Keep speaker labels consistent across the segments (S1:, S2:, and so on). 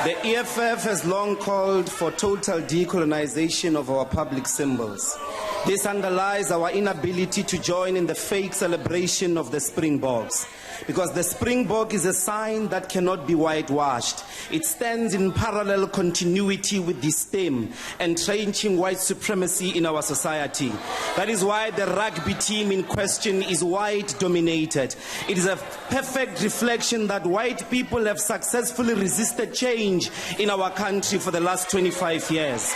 S1: The EFF has long called for total decolonization of our public symbols. This underlies our inability to join in the fake celebration of the Springboks, because the Springbok is a sign that cannot be whitewashed. It stands in parallel continuity with the stem, entrenching white supremacy in our society. That is why the rugby team in question is white dominated. It is a perfect reflection that white people have successfully resisted change in our country for the last 25 years.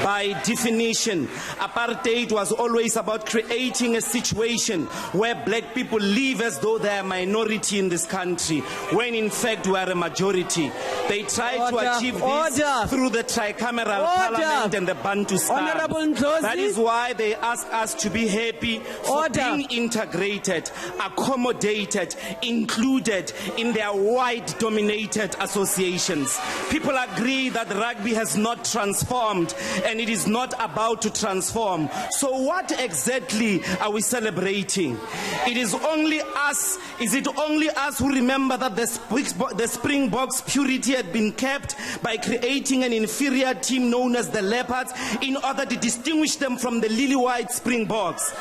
S1: By definition, apartheid was always about creating a situation where black people live as though they are a minority in this country, when in fact we are a majority. They tried to achieve this through the tricameral parliament and the Bantustan. That is why they ask us to be happy for being integrated, accommodated, included in their white-dominated associations. People agree that rugby has not transformed, and it is not about to transform. So what exactly are we celebrating? It is only us. Is it only us who remember that the Springboks' purity had been kept by creating an inferior team known as the Leopards in order to distinguish them from the lily-white Springboks?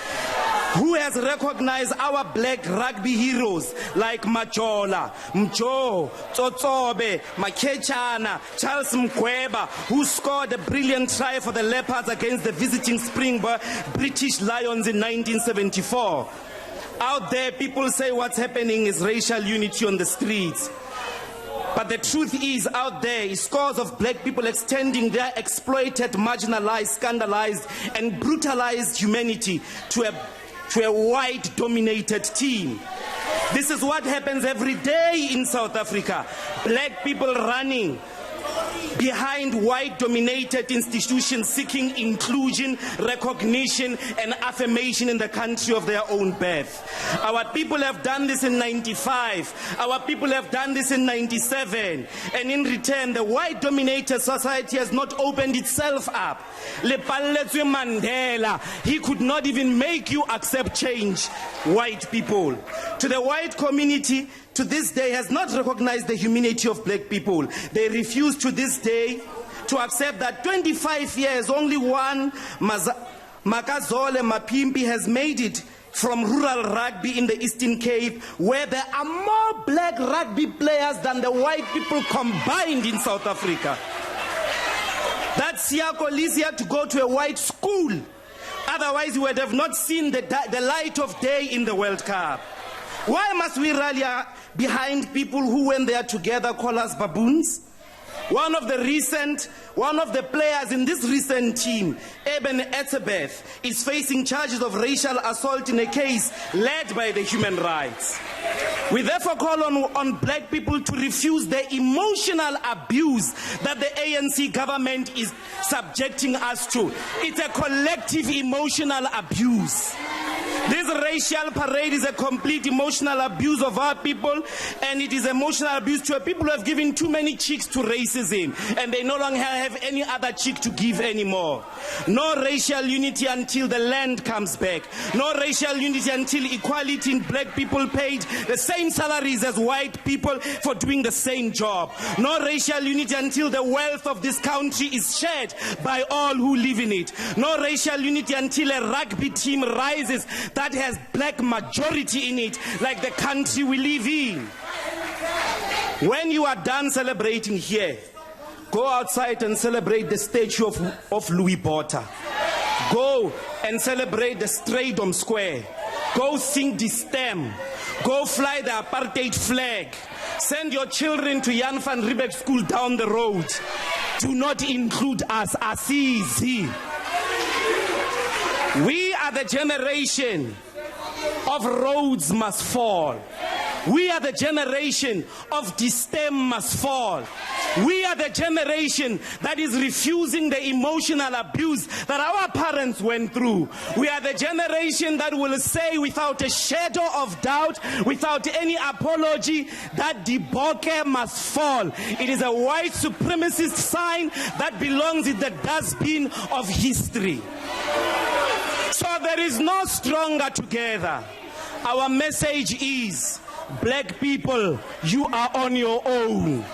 S1: Who has recognized our black rugby heroes like Majola, Mjo, Tsotsobe, Makechana, Charles Mkweba, who scored a brilliant try for the Leopards against the visiting Springbok British Lions in 1974. Out there, people say what's happening is racial unity on the streets. But the truth is, out there is scores of black people extending their exploited, marginalized, scandalized, and brutalized humanity to a white-dominated team. This is what happens every day in South Africa. Black people running behind white-dominated institutions seeking inclusion, recognition, and affirmation in the country of their own birth. Our people have done this in 95. Our people have done this in 97. And in return, the white-dominated society has not opened itself up. Lepaletswe Mandela, he could not even make you accept change, white people. To the white community, to this day, has not recognized the humanity of black people. They refuse to this day to accept that 25 years, only one Makazole Mapimpi has made it from rural rugby in the Eastern Cape, where there are more black rugby players than the white people combined in South Africa. That Siako Lisi had to go to a white school. Otherwise, he would have not seen the light of day in the World Cup. Why must we rally behind people who, when they are together, call us baboons? One of the players in this recent team, Eben Etzebeth, is facing charges of racial assault in a case led by the human rights. We therefore call on black people to refuse the emotional abuse that the ANC government is subjecting us to. It's a collective emotional abuse. This racial parade is a complete emotional abuse of our people, and it is emotional abuse to a people who have given too many cheeks to racism, and they no longer have any other cheek to give anymore. No racial unity until the land comes back. No racial unity until equality in black people paid the same salaries as white people for doing the same job. No racial unity until the wealth of this country is shared by all who live in it. No racial unity until a rugby team rises that has black majority in it, like the country we live in. When you are done celebrating here, go outside and celebrate the statue of Louis Botha. Go and celebrate the Stradom Square. Go sing the stem. Go fly the apartheid flag. Send your children to Jan van Riebeck School down the road. Do not include us. Asizi. We are the generation of roads must fall. We are the generation of the stem must fall. We are the generation that is refusing the emotional abuse that our parents went through. We are the generation that will say without a shadow of doubt, without any apology, that the Boke must fall. It is a white supremacist sign that belongs in the dustbin of history. So there is no stronger together. Our message is, black people, you are on your own.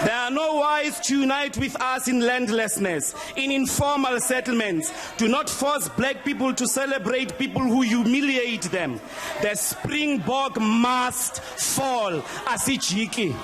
S1: There are no wise to unite with us in landlessness, in informal settlements. Do not force black people to celebrate people who humiliate them. The Springbok must fall. Asijiki.